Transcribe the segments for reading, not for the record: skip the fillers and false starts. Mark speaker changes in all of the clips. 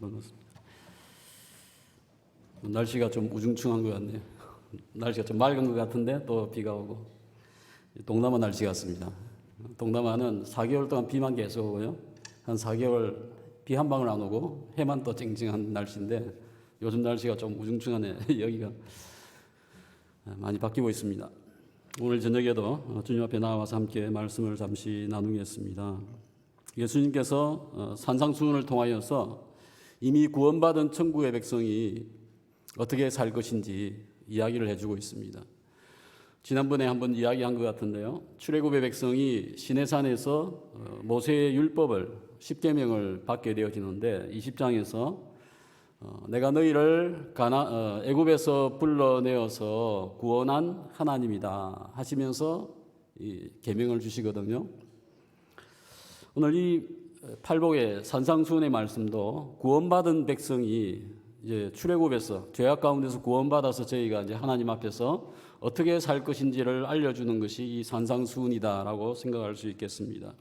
Speaker 1: 반갑습니다. 날씨가 좀 우중충한 것 같네요. 날씨가 좀 맑은 것 같은데 또 비가 오고 동남아 날씨 같습니다. 동남아는 4개월 동안 비만 계속 오고요. 한 4개월 비 한 방울 안 오고 해만 또 쨍쨍한 날씨인데 요즘 날씨가 좀 우중충하네. 여기가 많이 바뀌고 있습니다. 오늘 저녁에도 주님 앞에 나와서 함께 말씀을 잠시 나누겠습니다. 예수님께서 산상수훈을 통하여서 이미 구원받은 천국의 백성이 어떻게 살 것인지 이야기를 해주고 있습니다. 지난번에 한번 이야기한 것 같은데요. 출애굽의 백성이 시내산에서 모세의 율법을 10계명을 받게 되어지는데 20장에서 내가 너희를 애굽에서 불러내어서 구원한 하나님이다 하시면서 이 계명을 주시거든요. 오늘 이 팔복의 산상수훈의 말씀도 구원받은 백성이 이제 출애굽에서 죄악 가운데서 구원받아서 저희가 이제 하나님 앞에서 어떻게 살 것인지를 알려주는 것이 이 산상수훈이다라고 생각할 수 있겠습니다.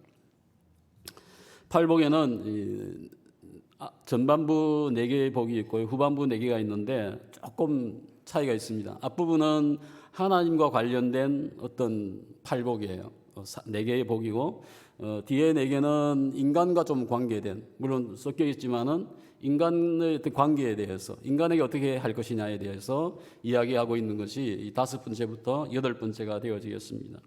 Speaker 1: 팔복에는 전반부 4개의 복이 있고 후반부 4개가 있는데 조금 차이가 있습니다. 앞부분은 하나님과 관련된 어떤 팔복이에요. 4개의 복이고 뒤에 4개는 인간과 좀 관계된, 물론 섞여 있지만은 인간의 관계에 대해서, 인간에게 어떻게 할 것이냐에 대해서 이야기하고 있는 것이 이 5번째부터 8번째가 되어지겠습니다.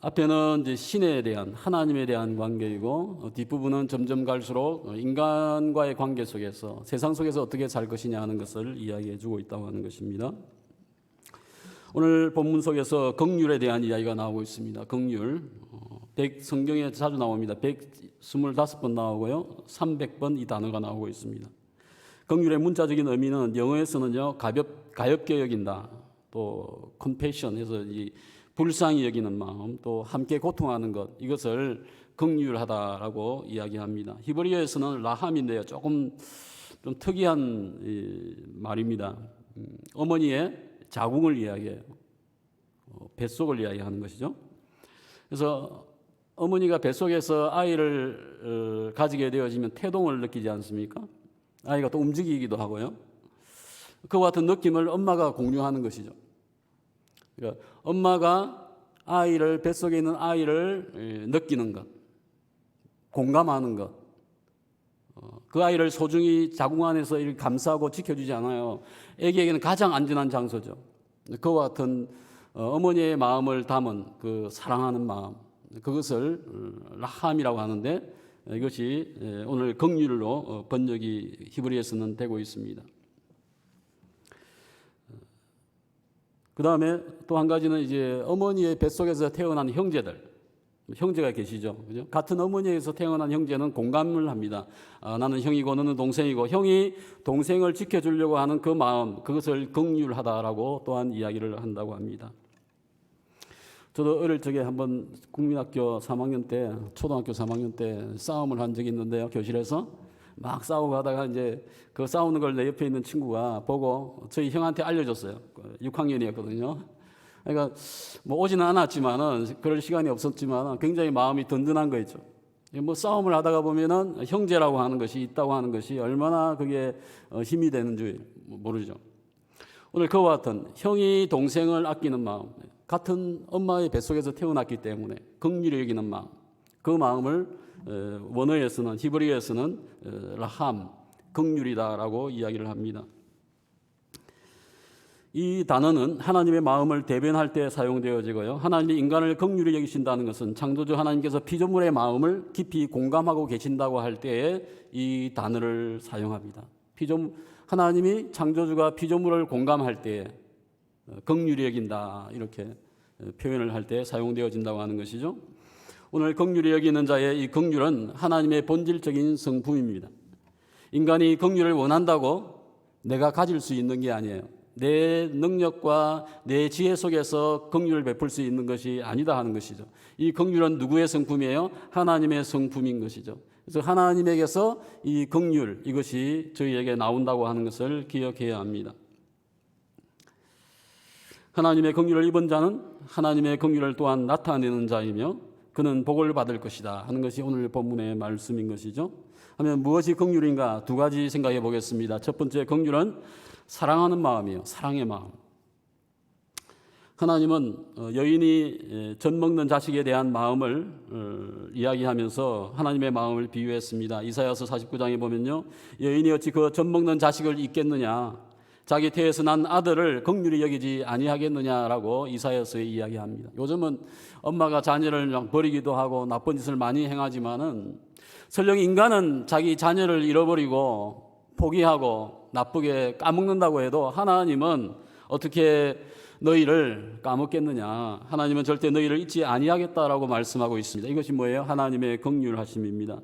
Speaker 1: 앞에는 이제 신에 대한, 하나님에 대한 관계이고 뒷부분은 점점 갈수록 인간과의 관계 속에서, 세상 속에서 어떻게 살 것이냐 하는 것을 이야기해 주고 있다고 하는 것입니다. 오늘 본문 속에서 긍휼에 대한 이야기가 나오고 있습니다. 긍휼. 성경에 자주 나옵니다. 125번 나오고요. 300번 이 단어가 나오고 있습니다. 긍휼의 문자적인 의미는 영어에서는요, 가볍게 여긴다. 또 compassion 해서 이 불쌍히 여기는 마음, 또 함께 고통하는 것, 이것을 긍휼하다라고 이야기합니다. 히브리어에서는 라함인데요. 조금 좀 특이한 말입니다. 어머니의 자궁을 이야기해요. 뱃속을 이야기하는 것이죠. 그래서 어머니가 뱃속에서 아이를 가지게 되어지면 태동을 느끼지 않습니까? 아이가 또 움직이기도 하고요. 그와 같은 느낌을 엄마가 공유하는 것이죠. 그러니까 엄마가 뱃속에 있는 아이를 느끼는 것, 공감하는 것, 그 아이를 소중히 자궁 안에서 감싸고 지켜주지 않아요. 아기에게는 가장 안전한 장소죠. 그와 같은 어머니의 마음을 담은 그 사랑하는 마음, 그것을 라함이라고 하는데 이것이 오늘 긍휼로 번역이 히브리에서는 되고 있습니다. 그 다음에 또 한 가지는 이제 어머니의 뱃속에서 태어난 형제가 계시죠. 그죠? 같은 어머니에서 태어난 형제는 공감을 합니다. 나는 형이고 너는 동생이고, 형이 동생을 지켜주려고 하는 그 마음, 그것을 긍휼하다라고 또한 이야기를 한다고 합니다. 저도 어릴 적에 한번 국민학교 3학년 때, 초등학교 3학년 때 싸움을 한 적이 있는데요. 교실에서 막 싸우고 하다가 이제 그 싸우는 걸 내 옆에 있는 친구가 보고 저희 형한테 알려줬어요. 6학년이었거든요. 그러니까 뭐 오지는 않았지만은, 그럴 시간이 없었지만 굉장히 마음이 든든한 거 있죠. 뭐 싸움을 하다가 보면은 형제라고 하는 것이 있다고 하는 것이 얼마나 그게 힘이 되는지 모르죠. 오늘 그와 같은 형이 동생을 아끼는 마음, 같은 엄마의 뱃속에서 태어났기 때문에 긍휼히 여기는 마음, 그 마음을 원어에서는, 히브리어에서는 라함, 긍휼이다라고 이야기를 합니다. 이 단어는 하나님의 마음을 대변할 때 사용되어지고요. 하나님이 인간을 긍휼히 여기신다는 것은 창조주 하나님께서 피조물의 마음을 깊이 공감하고 계신다고 할 때에 이 단어를 사용합니다. 하나님이 창조주가 피조물을 공감할 때에 긍휼히 여긴다, 이렇게 표현을 할 때 사용되어진다고 하는 것이죠. 오늘 긍휼히 여기는 자의 이 긍휼은 하나님의 본질적인 성품입니다. 인간이 긍휼을 원한다고 내가 가질 수 있는 게 아니에요. 내 능력과 내 지혜 속에서 긍휼을 베풀 수 있는 것이 아니다 하는 것이죠. 이 긍휼은 누구의 성품이에요? 하나님의 성품인 것이죠. 그래서 하나님에게서 이 긍휼, 이것이 저희에게 나온다고 하는 것을 기억해야 합니다. 하나님의 긍휼을 입은 자는 하나님의 긍휼을 또한 나타내는 자이며, 그는 복을 받을 것이다 하는 것이 오늘 본문의 말씀인 것이죠. 하면 무엇이 긍휼인가? 두 가지 생각해 보겠습니다. 첫 번째 긍휼은 사랑하는 마음이에요. 사랑의 마음. 하나님은 여인이 젖 먹는 자식에 대한 마음을 이야기하면서 하나님의 마음을 비유했습니다. 이사야서 49장에 보면요, 여인이 어찌 그 젖 먹는 자식을 잊겠느냐, 자기 태에서 난 아들을 긍휼히 여기지 아니하겠느냐라고 이사야서에 이야기합니다. 요즘은 엄마가 자녀를 버리기도 하고 나쁜 짓을 많이 행하지만은 설령 인간은 자기 자녀를 잃어버리고 포기하고 나쁘게 까먹는다고 해도 하나님은 어떻게 너희를 까먹겠느냐. 하나님은 절대 너희를 잊지 아니하겠다라고 말씀하고 있습니다. 이것이 뭐예요? 하나님의 긍휼하심입니다.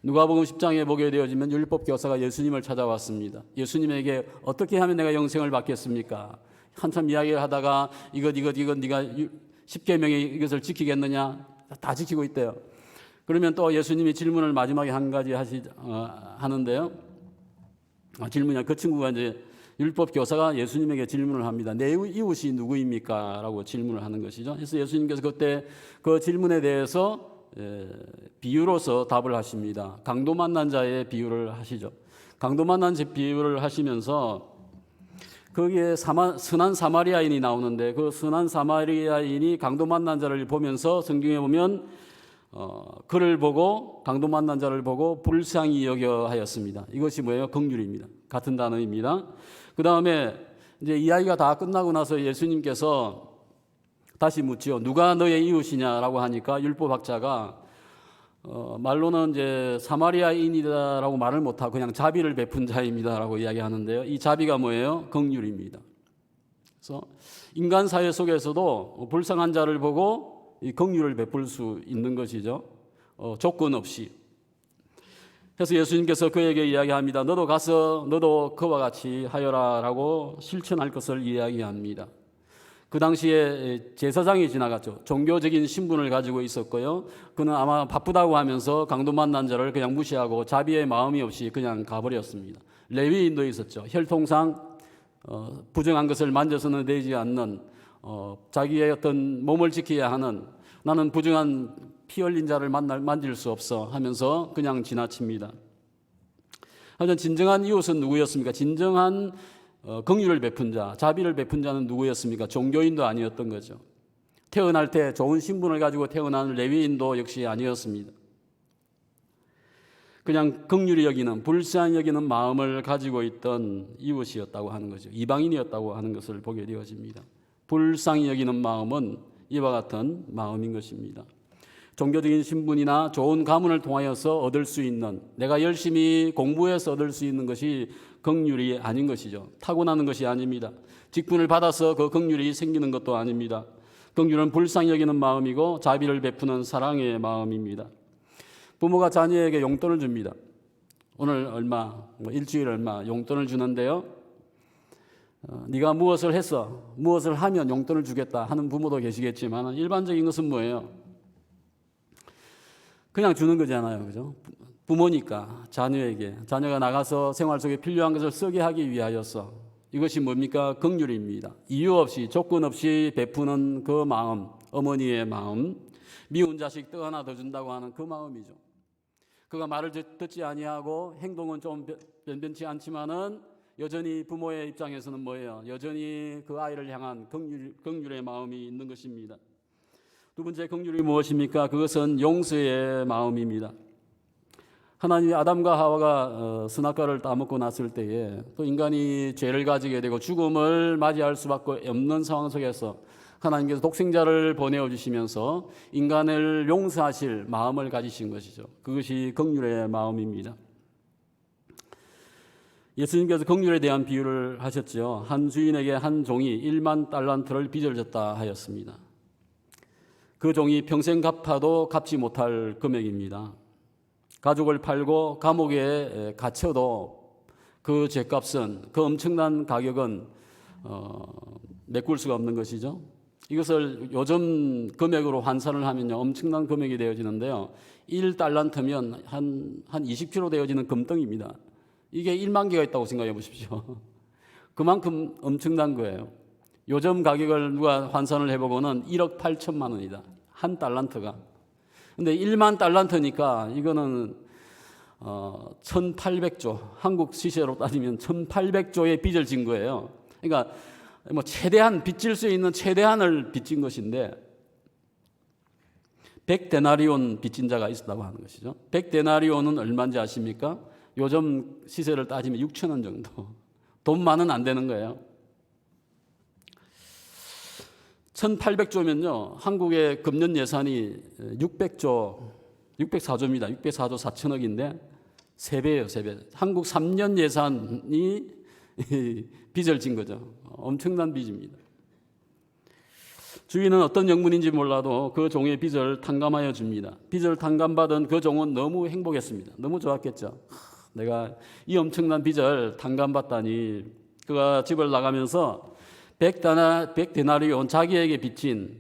Speaker 1: 누가복음 10장에 보게 되어지면 율법 교사가 예수님을 찾아왔습니다. 예수님에게 어떻게 하면 내가 영생을 받겠습니까? 한참 이야기를 하다가 이것 네가 10계명의 이것을 지키겠느냐? 다 지키고 있대요. 그러면 또 예수님이 질문을 마지막에 한 가지 하는데요. 질문이 그 친구가 이제 율법 교사가 예수님에게 질문을 합니다. 내 이웃이 누구입니까? 라고 질문을 하는 것이죠. 그래서 예수님께서 그때 그 질문에 대해서 비유로서 답을 하십니다. 강도 만난 자의 비유를 하시죠. 강도 만난 자 비유를 하시면서 거기에 선한 사마리아인이 나오는데 그 선한 사마리아인이 강도 만난 자를 보면서 성경에 보면 그를 보고 강도 만난 자를 보고 불쌍히 여겨 하였습니다. 이것이 뭐예요? 긍휼입니다. 같은 단어입니다. 그 다음에 이제 이야기가 다 끝나고 나서 예수님께서 다시 묻지요. 누가 너의 이웃이냐라고 하니까 율법학자가 말로는 이제 사마리아인이다라고 말을 못하고 그냥 자비를 베푼 자입니다라고 이야기하는데요. 이 자비가 뭐예요? 긍휼입니다. 그래서 인간 사회 속에서도 불쌍한 자를 보고 이 긍휼을 베풀 수 있는 것이죠. 조건 없이. 그래서 예수님께서 그에게 이야기합니다. 너도 가서 너도 그와 같이 하여라라고 실천할 것을 이야기합니다. 그 당시에 제사장이 지나갔죠. 종교적인 신분을 가지고 있었고요. 그는 아마 바쁘다고 하면서 강도 만난 자를 그냥 무시하고 자비의 마음이 없이 그냥 가버렸습니다. 레위인도 있었죠. 혈통상 부정한 것을 만져서는 되지 않는 자기의 어떤 몸을 지켜야 하는 나는 부정한 피 흘린 자를 만질 수 없어 하면서 그냥 지나칩니다. 하지만 진정한 이웃은 누구였습니까? 진정한 긍휼을 베푼 자, 자비를 베푼 자는 누구였습니까? 종교인도 아니었던 거죠. 태어날 때 좋은 신분을 가지고 태어난 레위인도 역시 아니었습니다. 그냥 긍휼히 여기는, 불쌍히 여기는 마음을 가지고 있던 이웃이었다고 하는 거죠. 이방인이었다고 하는 것을 보게 되어집니다. 불쌍히 여기는 마음은 이와 같은 마음인 것입니다. 종교적인 신분이나 좋은 가문을 통하여서 얻을 수 있는, 내가 열심히 공부해서 얻을 수 있는 것이 긍휼이 아닌 것이죠. 타고나는 것이 아닙니다. 직분을 받아서 그 긍휼이 생기는 것도 아닙니다. 긍휼은 불쌍히 여기는 마음이고 자비를 베푸는 사랑의 마음입니다. 부모가 자녀에게 용돈을 줍니다. 오늘 얼마, 일주일 얼마 용돈을 주는데요. 네가 무엇을 했어? 무엇을 하면 용돈을 주겠다 하는 부모도 계시겠지만 일반적인 것은 뭐예요? 그냥 주는 거잖아요. 그죠? 부모니까 자녀에게, 자녀가 나가서 생활 속에 필요한 것을 쓰게 하기 위하여서 이것이 뭡니까? 긍휼입니다. 이유 없이, 조건 없이 베푸는 그 마음, 어머니의 마음, 미운 자식 떡 하나 더 준다고 하는 그 마음이죠. 그가 말을 듣지 아니하고 행동은 좀 변변치 않지만은 여전히 부모의 입장에서는 뭐예요? 여전히 그 아이를 향한 긍휼의 마음이 있는 것입니다. 두 번째 긍휼이 무엇입니까? 그것은 용서의 마음입니다. 하나님이 아담과 하와가 선악과를 따먹고 났을 때에 또 인간이 죄를 가지게 되고 죽음을 맞이할 수밖에 없는 상황 속에서 하나님께서 독생자를 보내어 주시면서 인간을 용서하실 마음을 가지신 것이죠. 그것이 긍휼의 마음입니다. 예수님께서 긍휼에 대한 비유를 하셨죠. 한 주인에게 한 종이 1만 달란트를 빚을 졌다 하였습니다. 그 종이 평생 갚아도 갚지 못할 금액입니다. 가족을 팔고 감옥에 갇혀도 그 죄값은, 그 엄청난 가격은 메꿀 수가 없는 것이죠. 이것을 요즘 금액으로 환산을 하면요, 엄청난 금액이 되어지는데요. 1달란트면 한 20kg 되어지는 금덩입니다. 이게 1만 개가 있다고 생각해 보십시오. 그만큼 엄청난 거예요. 요즘 가격을 누가 환산을 해보고는 1억 8천만 원이다. 한 달란트가. 근데 1만 달란트니까 이거는 1800조, 한국 시세로 따지면 1800조의 빚을 진 거예요. 그러니까 뭐 최대한 빚질 수 있는 최대한을 빚진 것인데 100데나리온 빚진 자가 있었다고 하는 것이죠. 100데나리온은 얼마인지 아십니까? 요즘 시세를 따지면 6,000원 정도. 돈 만은 안 되는 거예요. 1800조면요. 한국의 금년 예산이 604조입니다. 604조 4천억인데 3배예요, 3배. 한국 3년 예산이 빚을 진 거죠. 엄청난 빚입니다. 주인은 어떤 영문인지 몰라도 그 종의 빚을 탕감하여 줍니다. 빚을 탕감받은 그 종은 너무 행복했습니다. 너무 좋았겠죠. 내가 이 엄청난 빚을 탕감받다니. 그가 집을 나가면서 100데나리온 자기에게 빚진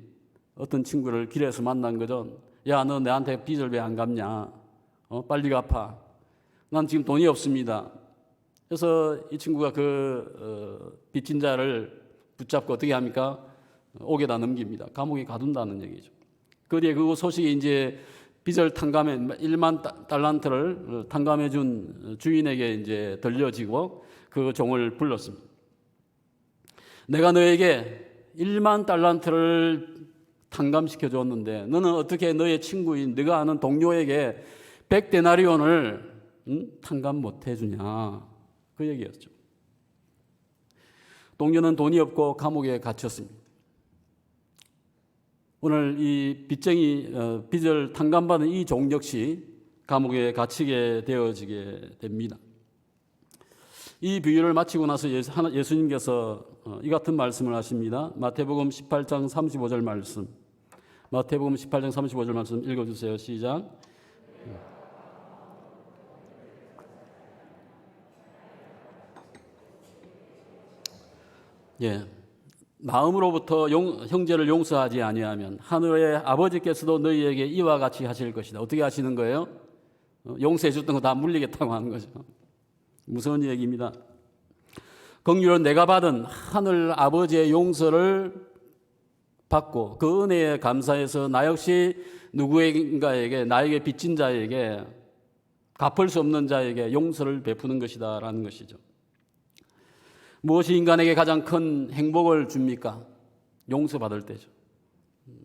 Speaker 1: 어떤 친구를 길에서 만난 거죠. 야, 너 내한테 빚을 왜 안 갚냐? 빨리 갚아. 난 지금 돈이 없습니다. 그래서 이 친구가 빚진 자를 붙잡고 어떻게 합니까? 옥에다 넘깁니다. 감옥에 가둔다는 얘기죠. 그 뒤에 그 소식이 이제 빚을 탕감해 1만 달란트를 탕감해 준 주인에게 이제 들려지고 그 종을 불렀습니다. 내가 너에게 1만 달란트를 탕감시켜 줬는데 너는 어떻게 너의 친구인 네가 아는 동료에게 100데나리온을 탕감 못 해주냐? 그 얘기였죠. 동료는 돈이 없고 감옥에 갇혔습니다. 오늘 이 빚쟁이 빚을 탕감받은 이 종 역시 감옥에 갇히게 되어지게 됩니다. 이 비유를 마치고 나서 예수님께서 이 같은 말씀을 하십니다. 마태복음 18장 35절 말씀. 마태복음 18장 35절 말씀 읽어주세요. 시작. 예, 마음으로부터 형제를 용서하지 아니하면 하늘의 아버지께서도 너희에게 이와 같이 하실 것이다. 어떻게 하시는 거예요? 용서해 줬던 거 다 물리겠다고 하는 거죠. 무서운 얘기입니다. 긍휼은 내가 받은 하늘 아버지의 용서를 받고 그 은혜에 감사해서 나 역시 누구인가에게 나에게 빚진 자에게 갚을 수 없는 자에게 용서를 베푸는 것이다 라는 것이죠. 무엇이 인간에게 가장 큰 행복을 줍니까? 용서받을 때죠.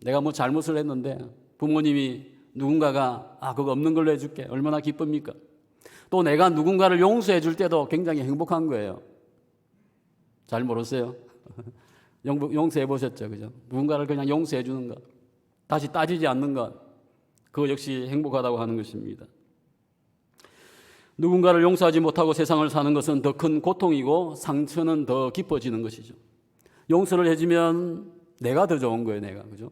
Speaker 1: 내가 뭐 잘못을 했는데 부모님이 누군가가 그거 없는 걸로 해줄게. 얼마나 기쁩니까? 또 내가 누군가를 용서해 줄 때도 굉장히 행복한 거예요. 잘 모르세요? 용서해 보셨죠? 그죠? 누군가를 그냥 용서해 주는 것, 다시 따지지 않는 것, 그거 역시 행복하다고 하는 것입니다. 누군가를 용서하지 못하고 세상을 사는 것은 더 큰 고통이고 상처는 더 깊어지는 것이죠. 용서를 해주면 내가 더 좋은 거예요, 내가. 그죠?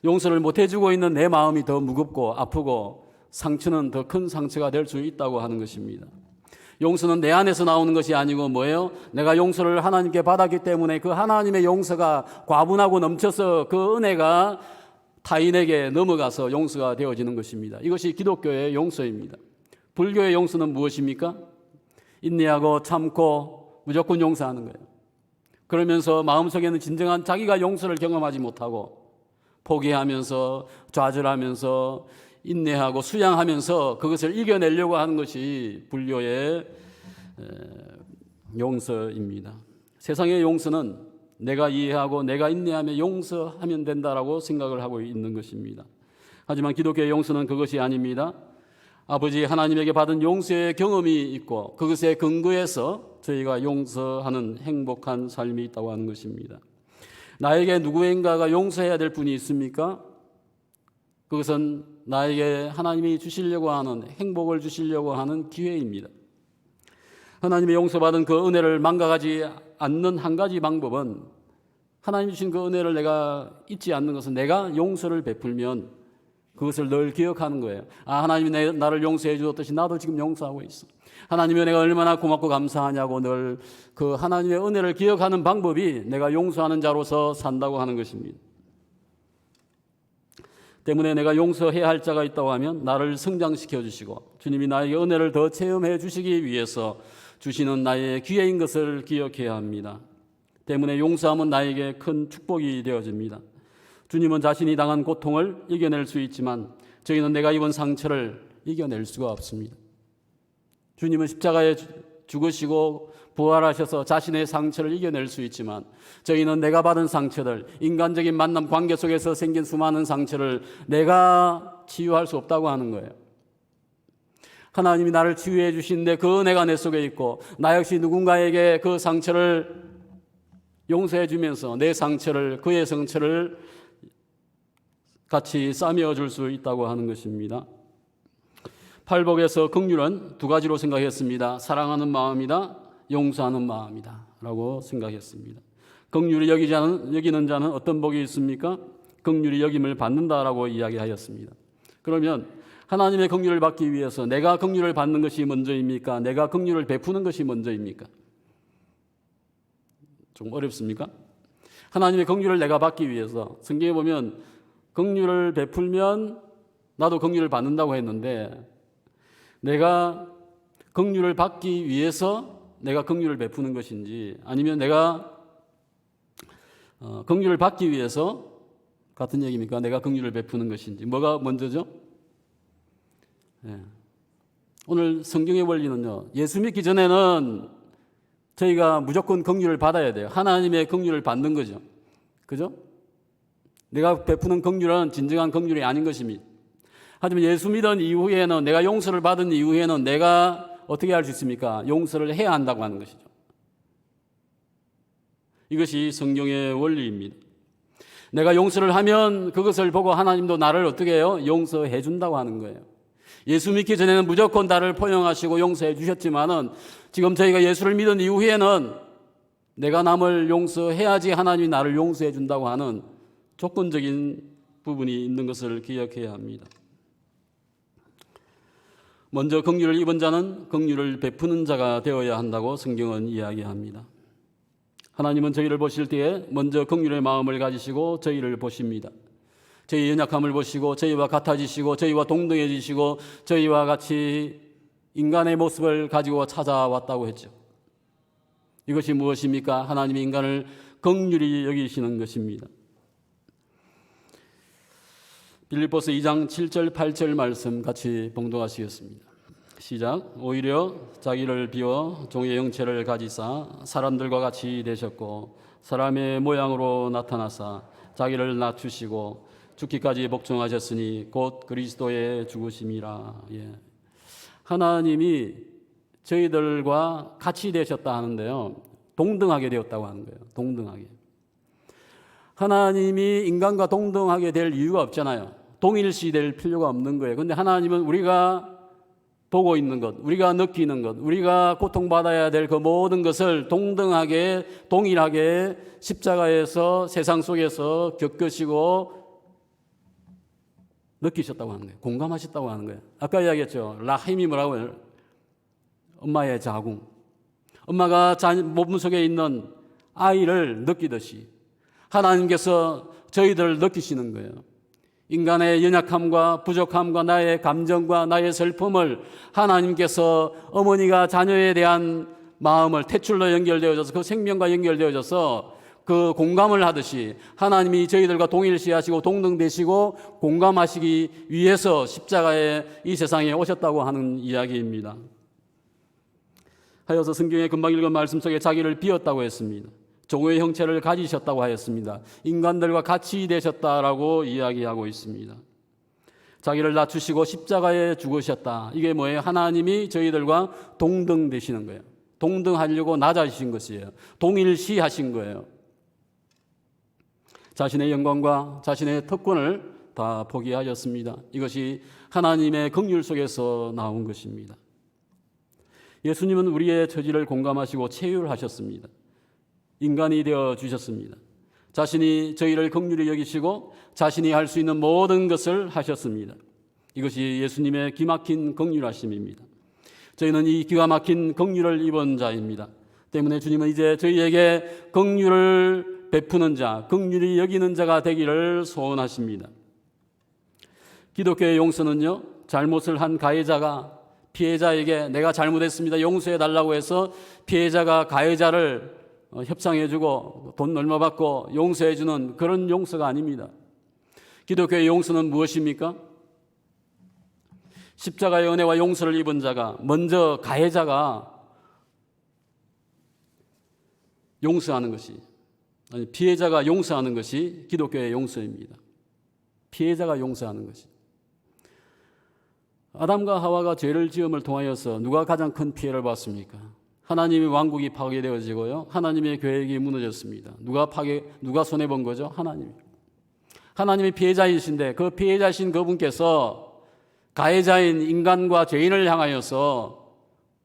Speaker 1: 용서를 못 해주고 있는 내 마음이 더 무겁고 아프고 상처는 더 큰 상처가 될 수 있다고 하는 것입니다. 용서는 내 안에서 나오는 것이 아니고 뭐예요? 내가 용서를 하나님께 받았기 때문에 그 하나님의 용서가 과분하고 넘쳐서 그 은혜가 타인에게 넘어가서 용서가 되어지는 것입니다. 이것이 기독교의 용서입니다. 불교의 용서는 무엇입니까? 인내하고 참고 무조건 용서하는 거예요. 그러면서 마음속에는 진정한 자기가 용서를 경험하지 못하고 포기하면서 좌절하면서 인내하고 수양하면서 그것을 이겨내려고 하는 것이 불교의 용서입니다. 세상의 용서는 내가 이해하고 내가 인내하며 용서하면 된다라고 생각을 하고 있는 것입니다. 하지만 기독교의 용서는 그것이 아닙니다. 아버지 하나님에게 받은 용서의 경험이 있고 그것에 근거해서 저희가 용서하는 행복한 삶이 있다고 하는 것입니다. 나에게 누구인가가 용서해야 될 분이 있습니까? 그것은 나에게 하나님이 주시려고 하는 행복을 주시려고 하는 기회입니다. 하나님의 용서받은 그 은혜를 망각하지 않는 한 가지 방법은 하나님 주신 그 은혜를 내가 잊지 않는 것은 내가 용서를 베풀면 그것을 늘 기억하는 거예요. 하나님이 나를 용서해 주었듯이 나도 지금 용서하고 있어. 하나님이 내가 얼마나 고맙고 감사하냐고 늘 그 하나님의 은혜를 기억하는 방법이 내가 용서하는 자로서 산다고 하는 것입니다. 때문에 내가 용서해야 할 자가 있다고 하면 나를 성장시켜 주시고 주님이 나에게 은혜를 더 체험해 주시기 위해서 주시는 나의 기회인 것을 기억해야 합니다. 때문에 용서함은 나에게 큰 축복이 되어집니다. 주님은 자신이 당한 고통을 이겨낼 수 있지만 저희는 내가 입은 상처를 이겨낼 수가 없습니다. 주님은 십자가에 죽으시고 부활하셔서 자신의 상처를 이겨낼 수 있지만 저희는 내가 받은 상처들, 인간적인 만남 관계 속에서 생긴 수많은 상처를 내가 치유할 수 없다고 하는 거예요. 하나님이 나를 치유해 주시는데 그 은혜가 내 속에 있고 나 역시 누군가에게 그 상처를 용서해 주면서 내 상처를, 그의 상처를 같이 싸매어 줄 수 있다고 하는 것입니다. 팔복에서 긍휼은 두 가지로 생각했습니다. 사랑하는 마음이다, 용서하는 마음이다 라고 생각했습니다. 긍휼히 여기는 자는 어떤 복이 있습니까? 긍휼히 여김을 받는다라고 이야기하였습니다. 그러면 하나님의 긍휼을 받기 위해서 내가 긍휼을 받는 것이 먼저입니까? 내가 긍휼을 베푸는 것이 먼저입니까? 좀 어렵습니까? 하나님의 긍휼을 내가 받기 위해서 성경에 보면 긍휼을 베풀면 나도 긍휼을 받는다고 했는데 내가 긍휼을 받기 위해서 내가 긍휼을 베푸는 것인지 아니면 내가 긍휼을 받기 위해서 같은 얘기입니까? 내가 긍휼을 베푸는 것인지 뭐가 먼저죠? 네. 오늘 성경의 원리는요, 예수 믿기 전에는 저희가 무조건 긍휼을 받아야 돼요. 하나님의 긍휼을 받는 거죠. 그죠? 내가 베푸는 긍휼은 진정한 긍휼이 아닌 것입니다. 하지만 예수 믿은 이후에는, 내가 용서를 받은 이후에는 내가 어떻게 할 수 있습니까? 용서를 해야 한다고 하는 것이죠. 이것이 성경의 원리입니다. 내가 용서를 하면 그것을 보고 하나님도 나를 어떻게 해요? 용서해 준다고 하는 거예요. 예수 믿기 전에는 무조건 나를 포용하시고 용서해 주셨지만은 지금 저희가 예수를 믿은 이후에는 내가 남을 용서해야지 하나님이 나를 용서해 준다고 하는 조건적인 부분이 있는 것을 기억해야 합니다. 먼저 긍휼을 입은 자는 긍휼을 베푸는 자가 되어야 한다고 성경은 이야기합니다. 하나님은 저희를 보실 때에 먼저 긍휼의 마음을 가지시고 저희를 보십니다. 저희의 연약함을 보시고 저희와 같아지시고 저희와 동등해지시고 저희와 같이 인간의 모습을 가지고 찾아왔다고 했죠. 이것이 무엇입니까? 하나님이 인간을 긍휼히 여기시는 것입니다. 빌립보서 2장 7절 8절 말씀 같이 봉독하시겠습니다. 시작. 오히려 자기를 비워 종의 형체를 가지사 사람들과 같이 되셨고 사람의 모양으로 나타나사 자기를 낮추시고 죽기까지 복종하셨으니 곧 그리스도의 죽으심이라. 예. 하나님이 저희들과 같이 되셨다 하는데요, 동등하게 되었다고 하는 거예요. 동등하게. 하나님이 인간과 동등하게 될 이유가 없잖아요. 동일시 될 필요가 없는 거예요. 그런데 하나님은 우리가 보고 있는 것, 우리가 느끼는 것, 우리가 고통받아야 될 그 모든 것을 동등하게, 동일하게 십자가에서 세상 속에서 겪으시고 느끼셨다고 하는 거예요. 공감하셨다고 하는 거예요. 아까 이야기했죠. 라힘이 뭐라고 해요? 엄마의 자궁. 엄마가 몸 속에 있는 아이를 느끼듯이 하나님께서 저희들을 느끼시는 거예요. 인간의 연약함과 부족함과 나의 감정과 나의 슬픔을 하나님께서 어머니가 자녀에 대한 마음을 태출로 연결되어져서 그 생명과 연결되어져서 그 공감을 하듯이 하나님이 저희들과 동일시하시고 동등되시고 공감하시기 위해서 십자가에 이 세상에 오셨다고 하는 이야기입니다. 하여서 성경에 금방 읽은 말씀 속에 자기를 비웠다고 했습니다. 종의 형체를 가지셨다고 하였습니다. 인간들과 같이 되셨다라고 이야기하고 있습니다. 자기를 낮추시고 십자가에 죽으셨다. 이게 뭐예요? 하나님이 저희들과 동등되시는 거예요. 동등하려고 낮아지신 것이에요. 동일시하신 거예요. 자신의 영광과 자신의 특권을 다 포기하셨습니다. 이것이 하나님의 긍휼 속에서 나온 것입니다. 예수님은 우리의 처지를 공감하시고 체휼하셨습니다. 인간이 되어 주셨습니다. 자신이 저희를 긍휼히 여기시고 자신이 할 수 있는 모든 것을 하셨습니다. 이것이 예수님의 기막힌 긍휼하심입니다. 저희는 이 기가 막힌 긍휼을 입은 자입니다. 때문에 주님은 이제 저희에게 긍휼을 베푸는 자, 긍휼히 여기는 자가 되기를 소원하십니다. 기독교의 용서는요, 잘못을 한 가해자가 피해자에게 내가 잘못했습니다, 용서해 달라고 해서 피해자가 가해자를 협상해주고 돈 얼마 받고 용서해주는 그런 용서가 아닙니다. 기독교의 용서는 무엇입니까? 십자가의 은혜와 용서를 입은 자가, 먼저 가해자가 용서하는 것이, 아니 피해자가 용서하는 것이 기독교의 용서입니다. 피해자가 용서하는 것이. 아담과 하와가 죄를 지음을 통하여서 누가 가장 큰 피해를 봤습니까? 하나님의 왕국이 파괴되어지고요, 하나님의 계획이 무너졌습니다. 누가 손해 본 거죠? 하나님이 피해자이신데, 그 피해자신 그분께서 가해자인 인간과 죄인을 향하여서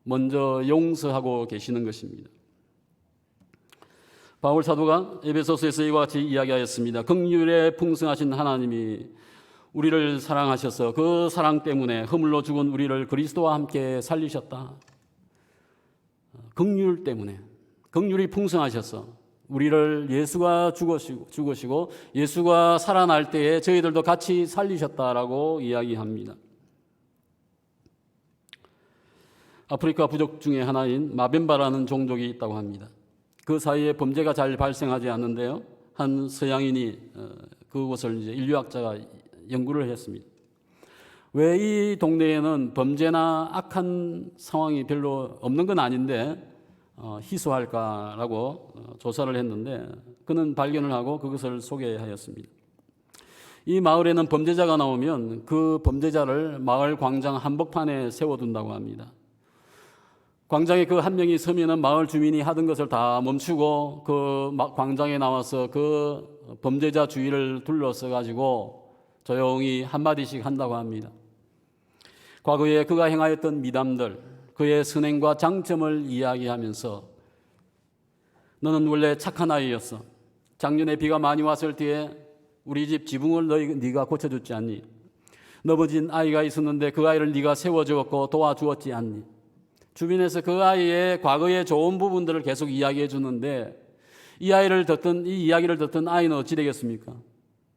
Speaker 1: 먼저 용서하고 계시는 것입니다. 바울 사도가 에베소서에서 이와 같이 이야기하였습니다. 긍휼에 풍성하신 하나님이 우리를 사랑하셔서 그 사랑 때문에 허물로 죽은 우리를 그리스도와 함께 살리셨다. 긍휼 때문에, 긍휼이 풍성하셔서 우리를 예수가 죽으시고 예수가 살아날 때에 저희들도 같이 살리셨다라고 이야기합니다. 아프리카 부족 중에 하나인 마벤바라는 종족이 있다고 합니다. 그 사이에 범죄가 잘 발생하지 않는데요, 한 서양인이 그곳을 이제 인류학자가 연구를 했습니다. 왜 이 동네에는 범죄나 악한 상황이 별로 없는 건 아닌데 희소할까라고 조사를 했는데, 그는 발견을 하고 그것을 소개하였습니다. 이 마을에는 범죄자가 나오면 그 범죄자를 마을 광장 한복판에 세워둔다고 합니다. 광장에 그 한 명이 서면은 마을 주민이 하던 것을 다 멈추고 그 광장에 나와서 그 범죄자 주위를 둘러서 가지고 조용히 한마디씩 한다고 합니다. 과거에 그가 행하였던 미담들, 그의 선행과 장점을 이야기하면서 너는 원래 착한 아이였어. 작년에 비가 많이 왔을 때에 우리 집 지붕을 네가 고쳐줬지 않니? 넘어진 아이가 있었는데 그 아이를 네가 세워주었고 도와주었지 않니? 주변에서 그 아이의 과거의 좋은 부분들을 계속 이야기해 주는데, 이 이야기를 듣던 아이는 어찌 되겠습니까?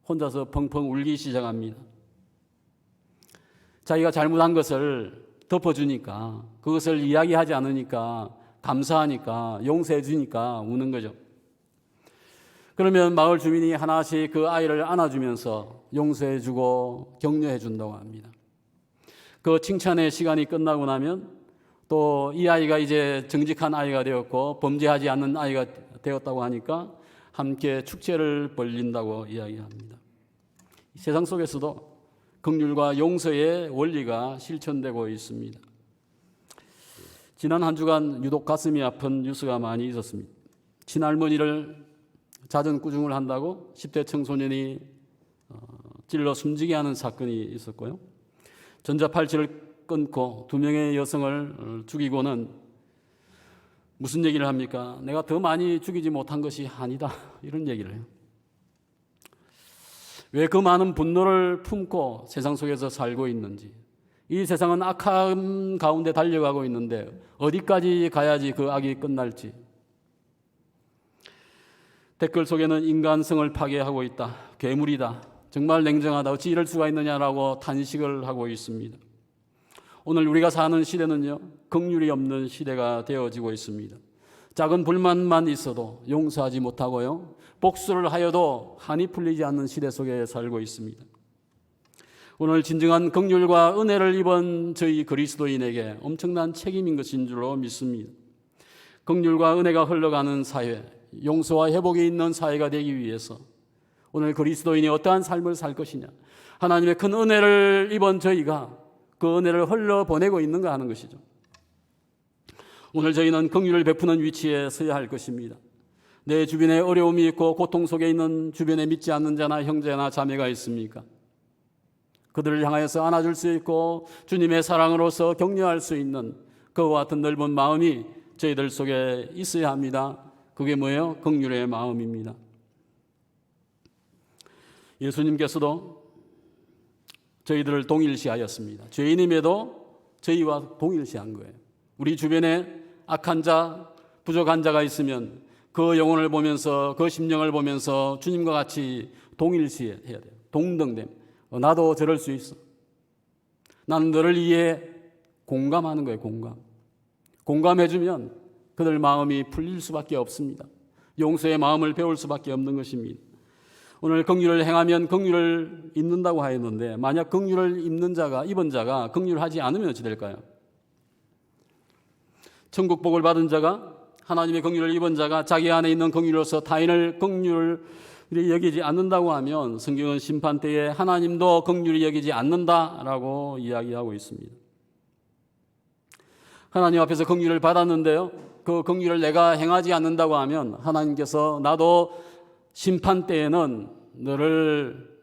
Speaker 1: 혼자서 펑펑 울기 시작합니다. 자기가 잘못한 것을 덮어주니까, 그것을 이야기하지 않으니까, 감사하니까, 용서해 주니까 우는 거죠. 그러면 마을 주민이 하나씩 그 아이를 안아주면서 용서해 주고 격려해 준다고 합니다. 그 칭찬의 시간이 끝나고 나면 또 이 아이가 이제 정직한 아이가 되었고 범죄하지 않는 아이가 되었다고 하니까 함께 축제를 벌린다고 이야기합니다. 세상 속에서도 긍휼과 용서의 원리가 실천되고 있습니다. 지난 한 주간 유독 가슴이 아픈 뉴스가 많이 있었습니다. 친할머니를 자전꾸중을 한다고 10대 청소년이 찔러 숨지게 하는 사건이 있었고요. 전자팔찌를 끊고 2명의 여성을 죽이고는 무슨 얘기를 합니까? 내가 더 많이 죽이지 못한 것이 아니다, 이런 얘기를 해요. 왜 그 많은 분노를 품고 세상 속에서 살고 있는지, 이 세상은 악함 가운데 달려가고 있는데 어디까지 가야지 그 악이 끝날지. 댓글 속에는 인간성을 파괴하고 있다, 괴물이다, 정말 냉정하다, 어찌 이럴 수가 있느냐라고 탄식을 하고 있습니다. 오늘 우리가 사는 시대는요, 긍휼이 없는 시대가 되어지고 있습니다. 작은 불만만 있어도 용서하지 못하고요, 복수를 하여도 한이 풀리지 않는 시대 속에 살고 있습니다. 오늘 진정한 긍휼과 은혜를 입은 저희 그리스도인에게 엄청난 책임인 것인 줄로 믿습니다. 긍휼과 은혜가 흘러가는 사회, 용서와 회복이 있는 사회가 되기 위해서 오늘 그리스도인이 어떠한 삶을 살 것이냐, 하나님의 큰 은혜를 입은 저희가 그 은혜를 흘려보내고 있는가 하는 것이죠. 오늘 저희는 긍휼을 베푸는 위치에 서야 할 것입니다. 내 주변에 어려움이 있고 고통 속에 있는 주변에 믿지 않는 자나 형제나 자매가 있습니까? 그들을 향하여서 안아줄 수 있고 주님의 사랑으로서 격려할 수 있는 그와 같은 넓은 마음이 저희들 속에 있어야 합니다. 그게 뭐예요? 긍휼의 마음입니다. 예수님께서도 저희들을 동일시하였습니다. 죄인임에도 저희와 동일시한 거예요. 우리 주변에 악한 자, 부족한 자가 있으면 그 영혼을 보면서, 그 심령을 보면서 주님과 같이 동일시해야 돼요. 동등됨. 나도 저럴 수 있어. 나는 너를 이해해. 공감하는 거예요. 공감해주면 그들 마음이 풀릴 수밖에 없습니다. 용서의 마음을 배울 수밖에 없는 것입니다. 오늘 긍휼을 행하면 긍휼을 입는다고 하였는데 만약 긍휼을 입은 자가 긍휼을 하지 않으면 어찌 될까요? 천국 복을 받은 자가, 하나님의 긍휼을 입은 자가 자기 안에 있는 긍휼로서 타인을 긍휼히 여기지 않는다고 하면 성경은 심판 때에 하나님도 긍휼히 여기지 않는다라고 이야기하고 있습니다. 하나님 앞에서 긍휼을 받았는데요, 그 긍휼을 내가 행하지 않는다고 하면 하나님께서 나도 심판 때에는 너를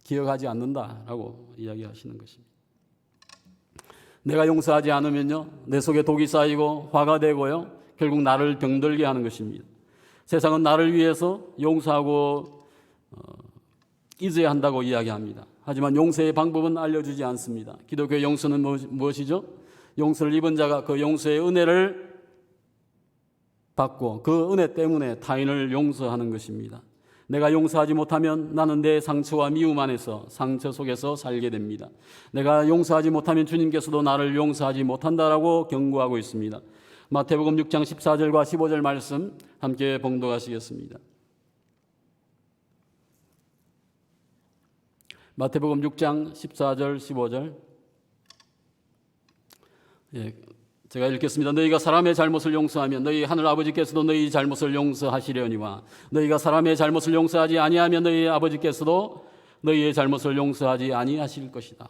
Speaker 1: 기억하지 않는다라고 이야기하시는 것입니다. 내가 용서하지 않으면요, 내 속에 독이 쌓이고 화가 되고요, 결국 나를 병들게 하는 것입니다. 세상은 나를 위해서 용서하고 잊어야 한다고 이야기합니다. 하지만 용서의 방법은 알려주지 않습니다. 기독교의 용서는 무엇이죠? 용서를 입은 자가 그 용서의 은혜를 받고 그 은혜 때문에 타인을 용서하는 것입니다. 내가 용서하지 못하면 나는 내 상처와 미움 안에서 상처 속에서 살게 됩니다. 내가 용서하지 못하면 주님께서도 나를 용서하지 못한다라고 경고하고 있습니다. 마태복음 6장 14절과 15절 말씀 함께 봉독하시겠습니다. 마태복음 6장 14절 15절. 제가 읽겠습니다. 너희가 사람의 잘못을 용서하면 너희 하늘 아버지께서도 너희 잘못을 용서하시려니와 너희가 사람의 잘못을 용서하지 아니하면 너희 아버지께서도 너희의 잘못을 용서하지 아니하실 것이다.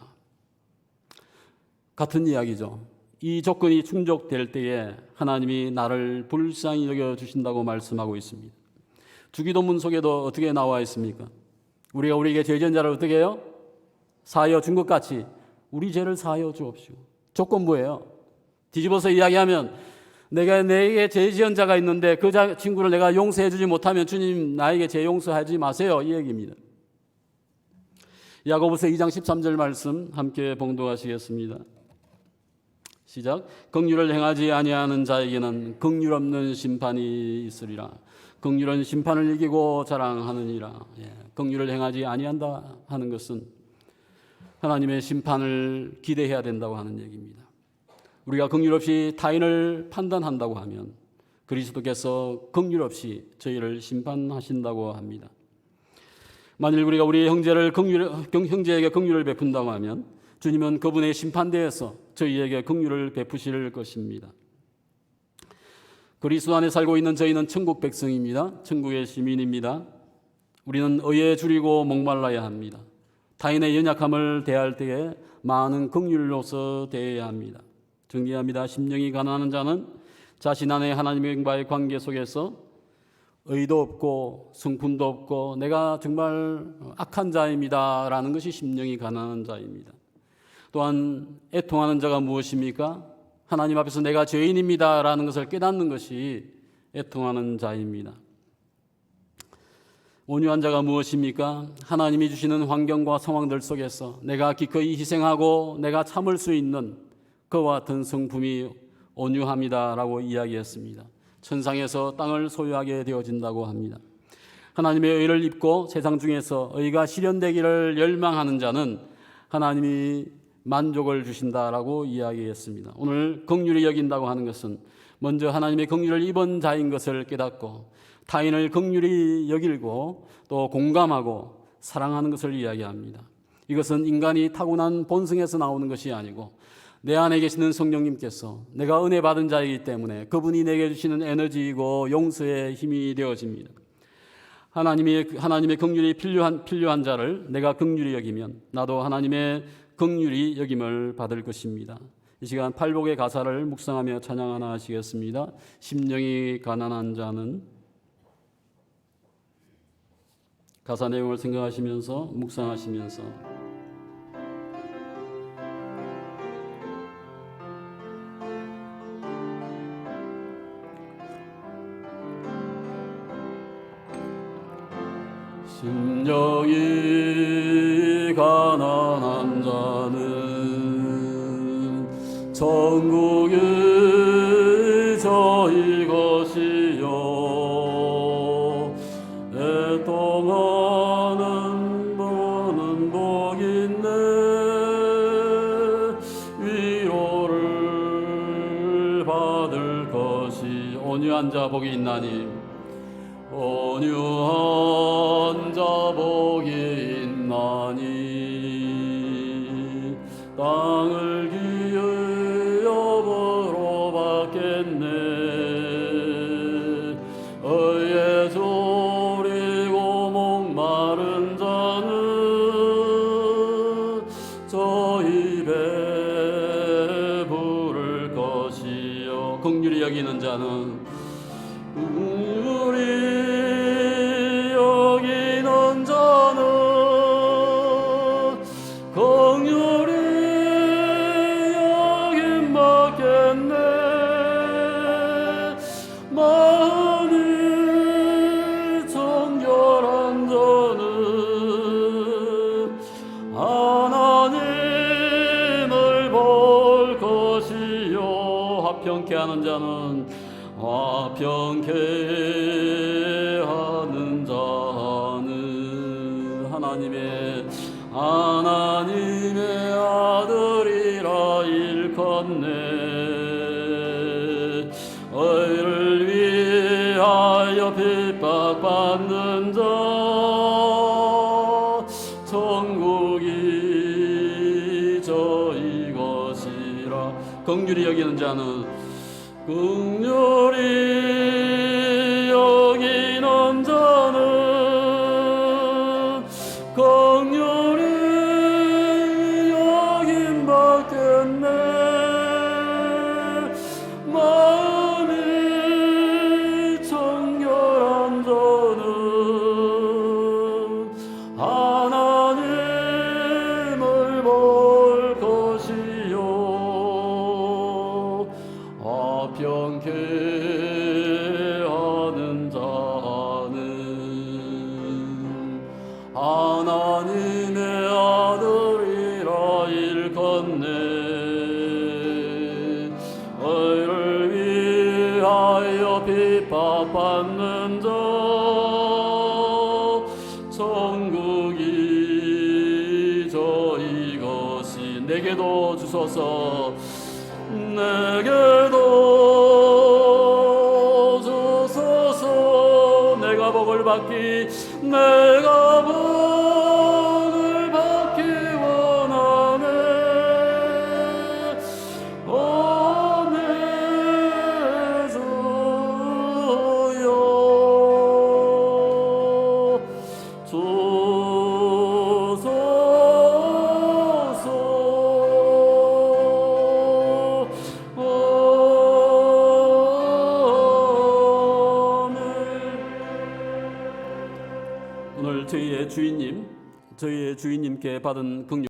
Speaker 1: 같은 이야기죠. 이 조건이 충족될 때에 하나님이 나를 불쌍히 여겨주신다고 말씀하고 있습니다. 주기도문 속에도 어떻게 나와 있습니까? 우리가 우리에게 죄진 자를 어떻게 해요? 사하여 준 것 같이 우리 죄를 사하여 주옵시고. 조건부예요. 뒤집어서 이야기하면 내가 내게 죄 지은 자가 있는데 그 친구를 내가 용서해 주지 못하면 주님 나에게 죄 용서하지 마세요, 이 얘기입니다. 야고보서 2장 13절 말씀 함께 봉독하시겠습니다. 시작. 긍휼을 행하지 아니하는 자에게는 긍휼 없는 심판이 있으리라. 긍휼은 심판을 이기고 자랑하느니라. 긍휼을 행하지 아니한다 하는 것은 하나님의 심판을 기대해야 된다고 하는 얘기입니다. 우리가 긍휼 없이 타인을 판단한다고 하면 그리스도께서 긍휼 없이 저희를 심판하신다고 합니다. 만일 우리가 우리 형제에게 긍휼을 베푼다고 하면 주님은 그분의 심판대에서 저희에게 긍휼을 베푸실 것입니다. 그리스도 안에 살고 있는 저희는 천국 백성입니다. 천국의 시민입니다. 우리는 의에 줄이고 목말라야 합니다. 타인의 연약함을 대할 때에 많은 긍휼로서 대해야 합니다. 정리합니다. 심령이 가난한 자는 자신 안에 하나님과의 관계 속에서 의도 없고 성품도 없고 내가 정말 악한 자입니다 라는 것이 심령이 가난한 자입니다. 또한 애통하는 자가 무엇입니까? 하나님 앞에서 내가 죄인입니다 라는 것을 깨닫는 것이 애통하는 자입니다. 온유한 자가 무엇입니까? 하나님이 주시는 환경과 상황들 속에서 내가 기꺼이 희생하고 내가 참을 수 있는 그와 같은 성품이 온유함이다라고 이야기했습니다. 천상에서 땅을 소유하게 되어진다고 합니다. 하나님의 의를 입고 세상 중에서 의가 실현되기를 열망하는 자는 하나님이 만족을 주신다라고 이야기했습니다. 오늘 긍휼히 여긴다고 하는 것은 먼저 하나님의 긍휼을 입은 자인 것을 깨닫고 타인을 긍휼히 여기고 또 공감하고 사랑하는 것을 이야기합니다. 이것은 인간이 타고난 본성에서 나오는 것이 아니고 내 안에 계시는 성령님께서 내가 은혜 받은 자이기 때문에 그분이 내게 주시는 에너지이고 용서의 힘이 되어집니다. 하나님의 긍휼이 필요한 자를 내가 긍휼히 여기면 나도 하나님의 긍휼히 여김을 받을 것입니다. 이 시간 팔복의 가사를 묵상하며 찬양하나 하시겠습니다. 심령이 가난한 자는 가사 내용을 생각하시면서 묵상하시면서 심령이 가난한 자는 천국이 저희 것이요 애통하는 분은 복있네 위로를 받을 것이 온유한 자 복이 있나니 온유한 자 복이 있나니 땅을 기으여 보러 받겠네. 의에 졸이고 목마른 자는 저희 배부를 것이요. 긍휼히 여기는 자는 긍휼히 여기는 자는 긍휼히 여김 받겠네. 마음이 정결한 자는 하나님을 볼 것이요. 화평케 하는 자는 화평케 하는 자는 하나님의 아들이라 일컫네. 의를 위하여 핍박받는 자 천국이 저희 것이라. 긍휼히 여기는 자는 긍휼히 여기는 자는 긍휼히 여김 받겠네. 마음이 정결한 자는 하나님을 볼 것이요. 화평케 하는 자는 하나님의 아들이라 일컫네. 의를 위하여 핍박받는 자 천국이 저희 것이. 내게도 주소서. 내게도 주소서. 내가 복을 받기 원하네. 오 내 주여 주소서. 오늘 저희의 주인님께 받은 긍휼